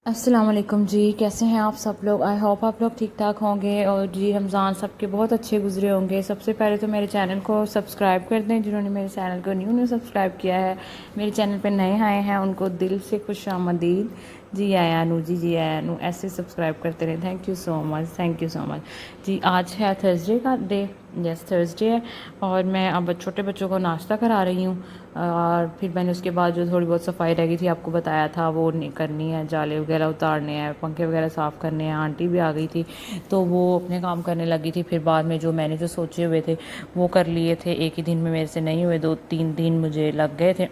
अस्सलाम वालेकुम जी, कैसे हैं आप सब लोग। आई होप आप लोग ठीक ठाक होंगे और जी रमज़ान सबके बहुत अच्छे गुजरे होंगे। सबसे पहले तो मेरे चैनल को सब्सक्राइब कर दें जिन्होंने मेरे चैनल को न्यू सब्सक्राइब किया है। मेरे चैनल पे नए आए हैं उनको दिल से खुश आमदीद। जी आयानू जी आयानू ऐसे सब्सक्राइब करते रहें। Thank you so much, thank you so much जी। आज है थर्सडे का डे, यस थर्सडे है और मैं अब छोटे बच्चों को नाश्ता करा रही हूँ और फिर मैंने उसके बाद जो थोड़ी बहुत सफाई रह गई थी आपको बताया था वो करनी है, जाले वगैरह उतारने हैं, पंखे वगैरह साफ़ करने हैं। आंटी भी आ गई थी तो वो अपने काम करने लगी थी। फिर बाद में जो मैंने जो सोचे हुए थे वो कर लिए थे। एक ही दिन में मेरे से नहीं हुए, 2-3 दिन मुझे लग गए थे।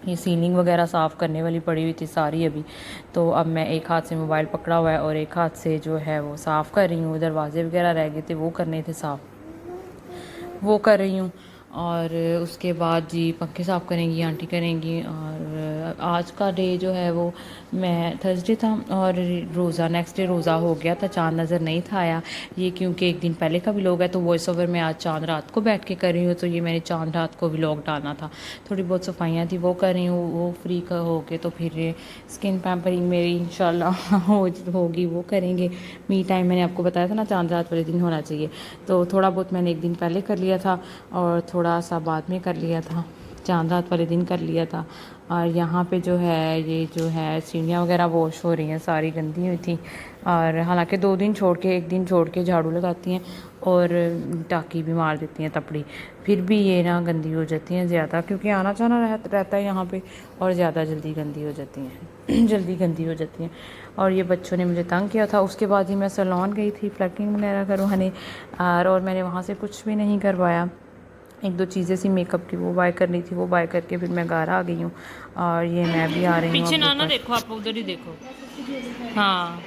ये सीलिंग वगैरह साफ़ करने वाली पड़ी हुई थी सारी अभी। तो अब मैं एक हाथ से मोबाइल पकड़ा हुआ है और एक हाथ से जो है वो साफ़ कर रही हूँ। दरवाजे वगैरह रह गए थे वो करने थे साफ़, वो कर रही हूँ। और उसके बाद जी पंखे साफ़ करेंगी आंटी करेंगी। और आज का डे जो है वो मैं थर्सडे था और रोज़ा नेक्स्ट डे रोज़ा हो गया था, चाँद नज़र नहीं था आया। ये क्योंकि एक दिन पहले का व्लॉग है तो वॉइस ओवर में आज चाँद रात को बैठ के कर रही हूँ। तो ये मैंने चाँद रात को व्लॉग डालना था। थोड़ी बहुत सफाइयाँ थी वो कर रही हूँ, वो फ्री का हो के तो फिर स्किन पैम्परिंग मेरी इंशाल्लाह होगी वो करेंगे। मी टाइम मैंने आपको बताया था ना चाँद रात वाले दिन होना चाहिए, तो थोड़ा बहुत मैंने एक दिन पहले कर लिया था और थोड़ा सा बाद में कर लिया था, चाँद रात वाले दिन कर लिया था। और यहाँ पे जो है ये जो है सीढ़ियाँ वगैरह वॉश हो रही हैं, सारी गंदी हुई थी। और हालांकि 2 दिन छोड़ के, एक दिन छोड़ के झाड़ू लगाती हैं और टाँकी भी मार देती हैं तपड़ी, फिर भी ये ना गंदी हो जाती हैं ज़्यादा, क्योंकि आना जाना रहता है यहाँ पे और ज़्यादा जल्दी गंदी हो जाती हैं जल्दी गंदी हो जाती हैं। और ये बच्चों ने मुझे तंग किया था। उसके बाद ही मैं सैलून गई थी प्लकिंग वगैरह करवाने और मैंने वहाँ से कुछ भी नहीं करवाया। 1-2 चीज़ें सी मेकअप की वो बाय करनी थी, वो बाय करके फिर मैं घर आ गई हूँ। और ये मैं भी आ रही हूँ पीछे अब ना ऊपर। देखो, आप उधर ही देखो। हाँ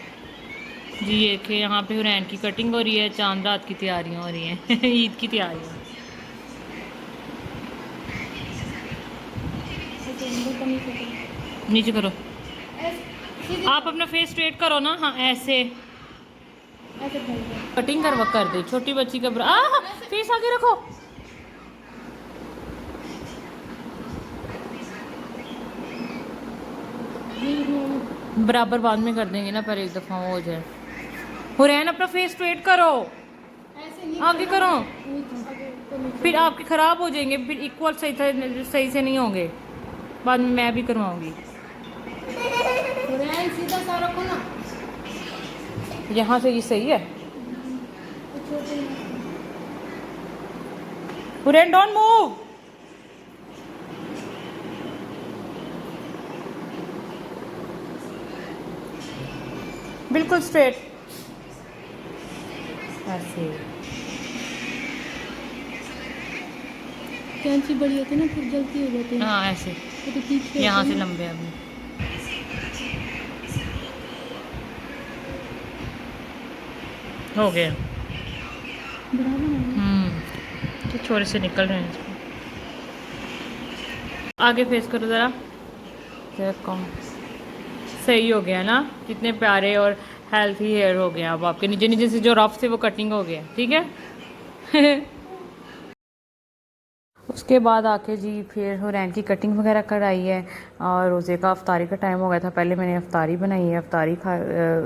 जी, ये देखिए यहाँ पे हुरैन की कटिंग हो रही है, चांद रात की तैयारियां हो रही हैं ईद की तैयारियां। नीचे करो, आप अपना फेस स्ट्रेट करो ना। हाँ ऐसे कटिंग कर दे छोटी बच्ची का फेस आगे रखो। बराबर बाद में कर देंगे ना, पर एक दफ़ा वो हो जाए। हुरैन अपना फेस स्ट्रेट करो, आगे करो, फिर आपके ख़राब हो जाएंगे, फिर इक्वल सही से नहीं होंगे, बाद में मैं भी करवाऊंगी। सीधा सा रखो ना, यहाँ से ये सही है। Hurain don't move. बिल्कुल स्ट्रेट ऐसे। कैंची बड़ी होती है ना फिर जल्दी हो जाती है। हाँ ऐसे, तो पीछे यहाँ से लंबे अभी हो गया। तो छोरे से निकल रहे हैं इसमें। आगे फेस करो ज़रा, कौन सही हो गया ना, कितने प्यारे और हेल्थी हेयर हो गए अब आपके। नीचे नीचे से जो रफ से वो कटिंग हो गया, ठीक है उसके बाद आके जी फिर हुरैन की कटिंग वगैरह कराई है और रोज़े का अफ्तारी का टाइम हो गया था। पहले मैंने अफ्तारी बनाई है, अफ्तारी खा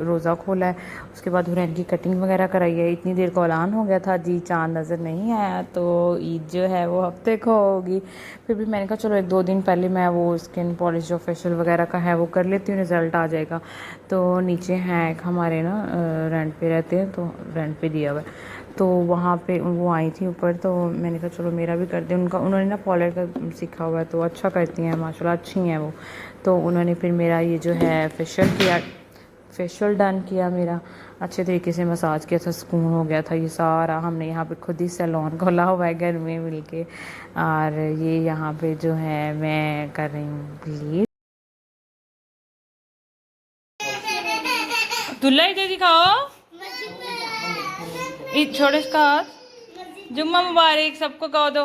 रोज़ा खोला है। उसके बाद हुरैन की कटिंग वगैरह कराई है। इतनी देर को ऐलान हो गया था जी, चाँद नज़र नहीं आया तो ईद जो है वो हफ्ते को होगी। फिर भी मैंने कहा चलो 1-2 दिन पहले मैं वो स्किन पॉलिश जो फेशियल वगैरह का है वो कर लेती हूँ, रिज़ल्ट आ जाएगा। तो नीचे हैं एक हमारे ना रेंट पे रहते हैं तो रेंट पे दिया हुआ है, तो वहाँ पे वो आई थी ऊपर तो मैंने कहा चलो मेरा भी कर दें। उन्होंने ना पॉलर का सीखा हुआ है तो अच्छा करती हैं माशाल्लाह, अच्छी हैं वो। तो उन्होंने फिर मेरा ये जो है फेशियल किया, फेशियल डन किया मेरा अच्छे तरीके से, मसाज किया था, सुकून हो गया था। ये सारा हमने यहाँ पे खुद ही सैलून खोला हुआ है घर में मिल के। और ये यहाँ पे जो है मैं कर रही हूँ प्लीज़ दुल्ला इधर दिखाओ, छोटे इसका हाथ। जुम्मा मुबारक सबको कहो दो।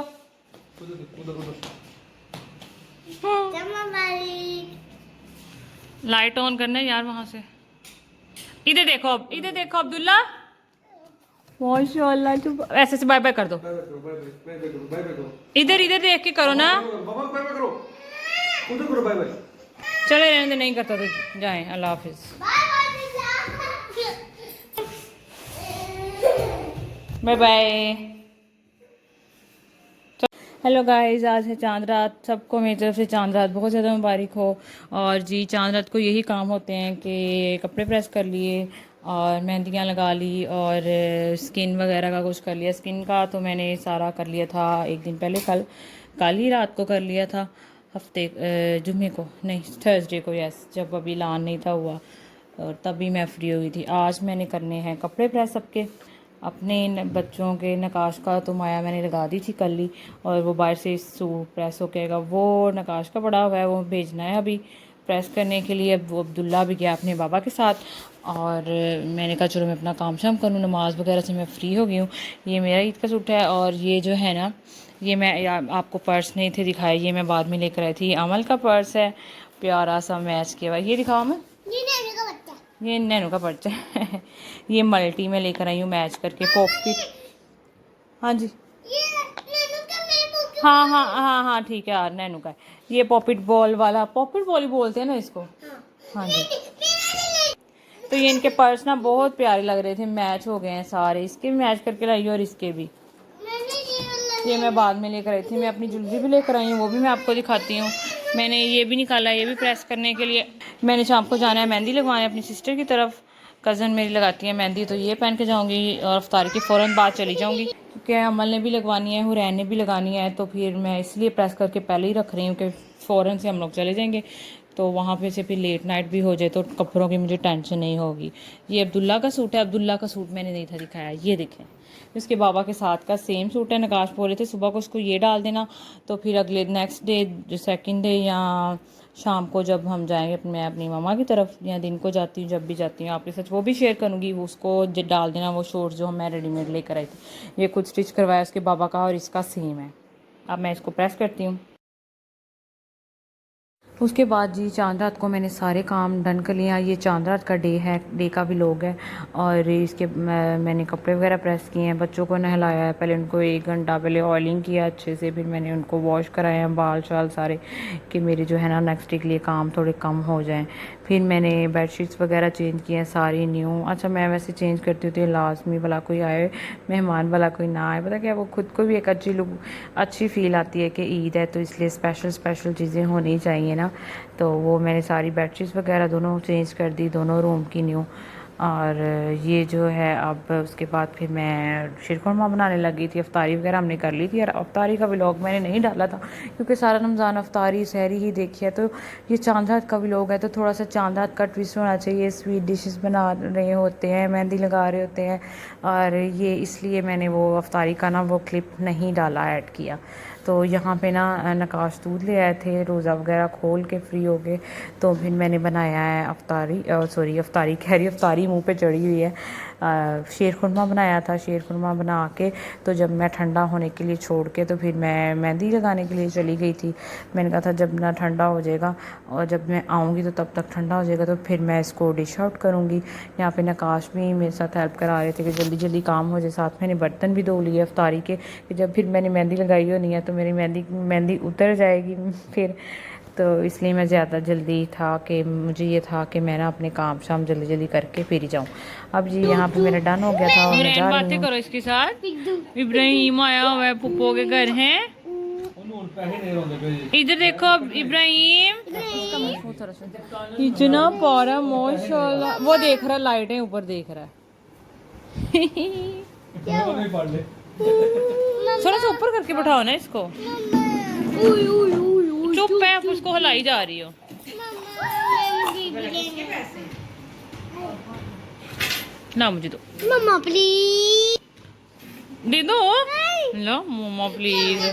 लाइट ऑन करना है यार वहां से। इधर देखो, अब इधर देखो अब्दुल्ला, माशाल्लाह। तो ऐसे से बाय बाय कर दो, इधर इधर देख के करो ना। बाबा बाय बाय करो, उधर करो बाय बाय। चले रहने दे, नहीं करता तो जाएं, अल्लाह हाफिज़, बाय बाय। हेलो गाइस, आज है चांद रात। सबको मेरी तरफ से चांद रात बहुत ज़्यादा मुबारक हो। और जी चांद रात को यही काम होते हैं कि कपड़े प्रेस कर लिए और मेहंदियाँ लगा ली और स्किन वगैरह का कुछ कर लिया। स्किन का तो मैंने सारा कर लिया था एक दिन पहले, कल ही रात को कर लिया था, हफ्ते जुम्मे को नहीं, थर्सडे को, यस, जब अभी लान नहीं था हुआ और तभी मैं फ्री हुई थी। आज मैंने करने हैं कपड़े प्रेस सबके, अपने बच्चों के नकाश का तो माया मैंने लगा दी थी कल ही, और वो बाहर से सूट प्रेस हो गएगा, वो नकाश का पड़ा हुआ है, वो भेजना है अभी प्रेस करने के लिए। अब वो अब्दुल्ला भी गया अपने बाबा के साथ और मैंने कहा चलो मैं अपना काम शाम करूँ, नमाज वगैरह से मैं फ्री हो गई हूँ। ये मेरा ईद का सूट है और ये जो है ना, ये मैं आपको पर्स नहीं थे दिखाए, ये मैं बाद में लेकर आई थी। अमल का पर्स है, प्यारा सा मैच किया हुआ। ये दिखाओ मैं, ये नैनू का पर्चा है। ये मल्टी में लेकर आई हूँ मैच करके, पॉकेट। हाँ जी, हाँ हाँ हाँ हाँ ठीक है यार, नैनू का है ये, पॉकेट बॉल वाला, पॉकेट बॉल ही बोलते हैं ना इसको। हाँ जी, तो ये इनके पर्स ना बहुत प्यारे लग रहे थे, मैच हो गए हैं सारे, इसके भी मैच करके लाई और इसके भी। ये मैं बाद में लेकर आई थी। मैं अपनी ज्वेलरी भी लेकर आई हूँ, वो भी मैं आपको दिखाती हूँ। मैंने ये भी निकाला, ये भी प्रेस करने के लिए। मैंने शाम को जाना है मेहंदी लगवाने अपनी सिस्टर की तरफ, कज़न मेरी लगाती है मेहंदी, तो ये पहन के जाऊँगी और अफ्तारी के फ़ौरन बाद चली जाऊँगी, क्योंकि अमल ने भी लगवानी है, हुरैन ने भी लगानी है, तो फिर मैं इसलिए प्रेस करके पहले ही रख रही हूँ कि फ़ौरन से हम लोग चले जाएंगे, तो वहाँ पे से फिर लेट नाइट भी हो जाए तो कपड़ों की मुझे टेंशन नहीं होगी। ये अब्दुल्ला का सूट है, अब्दुल्ला का सूट मैंने नहीं था दिखाया, ये देखें, इसके बाबा के साथ का सेम सूट है। नकाश बोल रहे थे सुबह को उसको ये डाल देना, तो फिर अगले नेक्स्ट डे जो सेकंड डे या शाम को जब हम जाएंगे मैं अपनी मामा की तरफ, या दिन को जाती हूँ जब भी जाती हूँ आपके साथ, वो भी शेयर करूँगी, उसको डाल देना वो शॉर्ट्स जो मैं रेडीमेड लेकर आई थी। ये खुद स्टिच करवाया उसके बाबा का और इसका सेम है। अब मैं इसको प्रेस करती हूँ। उसके बाद जी चांद रात को मैंने सारे काम डन कर लिया। ये चांद रात का डे है, डे का भी लोग है। और इसके मैंने कपड़े वगैरह प्रेस किए हैं, बच्चों को नहलाया है, पहले उनको 1 घंटा पहले ऑयलिंग किया अच्छे से, फिर मैंने उनको वॉश कराए हैं बाल शाल सारे, कि मेरे जो है ना नेक्स्ट डे के लिए काम थोड़े कम हो जाएं। फिर मैंने बेडशीट्स वगैरह चेंज किए हैं सारी न्यू। अच्छा मैं वैसे चेंज करती हूँ तो लाजमी वाला कोई आए मेहमान वाला कोई ना आए, पता क्या, वो खुद को भी एक अच्छी लुक अच्छी फ़ील आती है कि ईद है तो इसलिए स्पेशल चीज़ें होनी चाहिए ना। तो वो मैंने सारी बेडशीट्स वगैरह दोनों चेंज कर दी, दोनों रूम की न्यू। और ये जो है अब उसके बाद फिर मैं शीरखुरमा बनाने लगी थी। अफ्तारी वगैरह हमने कर ली थी, और अफ्तारी का व्लॉग मैंने नहीं डाला था क्योंकि सारा रमज़ान अफ्तारी सहरी ही देखी है। तो ये चांद रात का व्लॉग है तो थोड़ा सा चांद रात का ट्विस्ट होना चाहिए। स्वीट डिशेस बना रहे होते हैं, मेहंदी लगा रहे होते हैं, और ये इसलिए मैंने वो अफ्तारी का ना वो क्लिप नहीं डाला, ऐड किया। तो यहाँ पे ना नकाश दूध ले आए थे, रोज़ा वगैरह खोल के फ्री हो गए, तो फिर मैंने बनाया है अफ्तारी, सॉरी अफ्तारी कह रही, अफ्तारी मुंह पे चढ़ी हुई है। शीरखुरमा बनाया था, शीरखुरमा बना के तो जब मैं ठंडा होने के लिए छोड़ के तो फिर मैं मेहंदी लगाने के लिए चली गई थी। मैंने कहा था जब ना ठंडा हो जाएगा और जब मैं आऊँगी तो तब तक ठंडा हो जाएगा, तो फिर मैं इसको डिश आउट करूँगी। यहाँ पे नकाश भी मेरे साथ हेल्प करा रहे थे कि जल्दी जल्दी काम हो जाए। साथ मैंने बर्तन भी धो लिए अफ्तारी के, कि जब फिर मैंने मेहंदी लगाई हो नहीं है तो मेरी मेहंदी उतर जाएगी फिर, तो इसलिए मैं ज़्यादा जल्दी था कि मुझे ये था कि मैं ना अपने काम शाम जल्दी जल्दी करके फिर ही जाऊँ। अब जी यहाँ पे मेरा डन हो गया था और मैं जा रही बातें हूँ। करो इसके साथ। इब्राहिम आया हुआ है पुप्पो के घर है, इधर देखो अब इब्राहिम, इतना प्यारा माशाल्लाह। वो देख रहा है लाइटें ऊपर देख रहा है। थोड़ा सा ऊपर करके बैठाओ ना इसको, चुप है, आप उसको हिलाई जा रही हो। ना मुझे दो मम्मा प्लीज, दे दो, लो मम्मा प्लीज।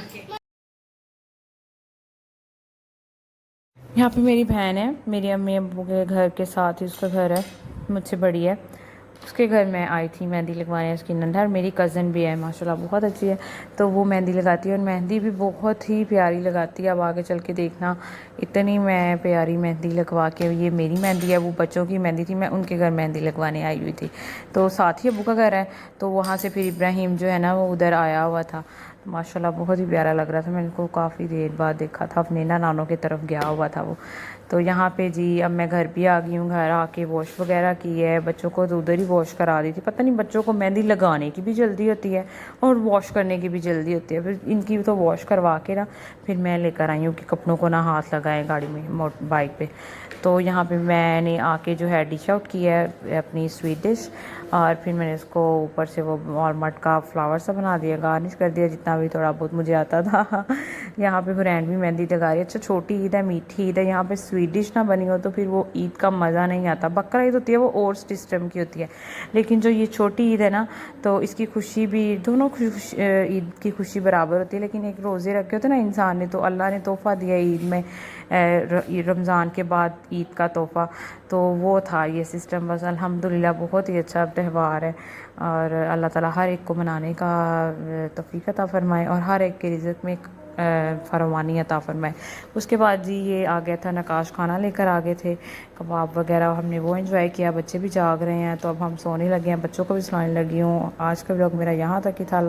यहाँ पे मेरी बहन है, मेरी अम्मी अब्बू के घर के साथ ही उसका घर है, मुझसे बड़ी है। उसके घर में आई थी मेहंदी लगवाने, उसकी नंदा, मेरी कज़न भी है माशाल्लाह बहुत अच्छी है, तो वो मेहंदी लगाती है और मेहंदी भी बहुत ही प्यारी लगाती है। अब आगे चल के देखना इतनी मैं प्यारी मेहंदी लगवा के, ये मेरी मेहंदी है, वो बच्चों की मेहंदी थी, मैं उनके घर मेहंदी लगवाने आई हुई थी। तो साथ ही अब्बू का घर है, तो वहाँ से फिर इब्राहिम जो है ना वो उधर आया हुआ था। माशाल्लाह बहुत ही प्यारा लग रहा था, मैंने को काफ़ी देर बाद देखा था, अपने नानों की तरफ गया हुआ था वो। तो यहाँ पे जी अब मैं घर भी आ गई हूँ। घर आके वॉश वगैरह की है, बच्चों को तो उधर ही वॉश करा दी थी। पता नहीं बच्चों को मेहंदी लगाने की भी जल्दी होती है और वॉश करने की भी जल्दी होती है। फिर इनकी तो वॉश करवा के ना फिर मैं लेकर आई हूँ कि कपड़ों को ना हाथ लगाएं गाड़ी में बाइक पे। तो यहाँ पे मैंने आके जो है डिश आउट किया है अपनी स्वीट डिश, और फिर मैंने इसको ऊपर से वो वॉलमार्ट का फ्लावर सा बना दिया, गार्निश कर दिया जितना भी थोड़ा बहुत मुझे आता था। यहाँ पे हुरैन भी मेहंदी लगा रही है। अच्छा, छोटी ईद है, मीठी ईद है, यहाँ पे स्वीट डिश ना बनी हो तो फिर वो ईद का मज़ा नहीं आता। बकरा ईद होती है वो और सिस्टम की होती है, लेकिन जो ये छोटी ईद है ना तो इसकी खुशी भी, दोनों ईद की खुशी बराबर होती है। लेकिन एक रोज़े रखे होते ना इंसान ने, तो अल्लाह ने तोहफ़ा दिया ईद में, रमज़ान के बाद ईद का तोहफ़ा, तो वो था ये सिस्टम। बस अल्हम्दुलिल्लाह बहुत ही अच्छा त्यौहार है, और अल्लाह ताला हर एक को मनाने का तौफीक अता फ़रमाए और हर एक के रिज़्क़ में फरमानी अता फ़रमाए। उसके बाद जी ये आ गया था नकाश, खाना लेकर आ गए थे, कबाब वगैरह, हमने वो एंजॉय किया। बच्चे भी जाग रहे हैं तो अब हम सोने लगे हैं, बच्चों को भी सुलाने लगी हूँ। आज का व्लॉग मेरा यहाँ तक ही था।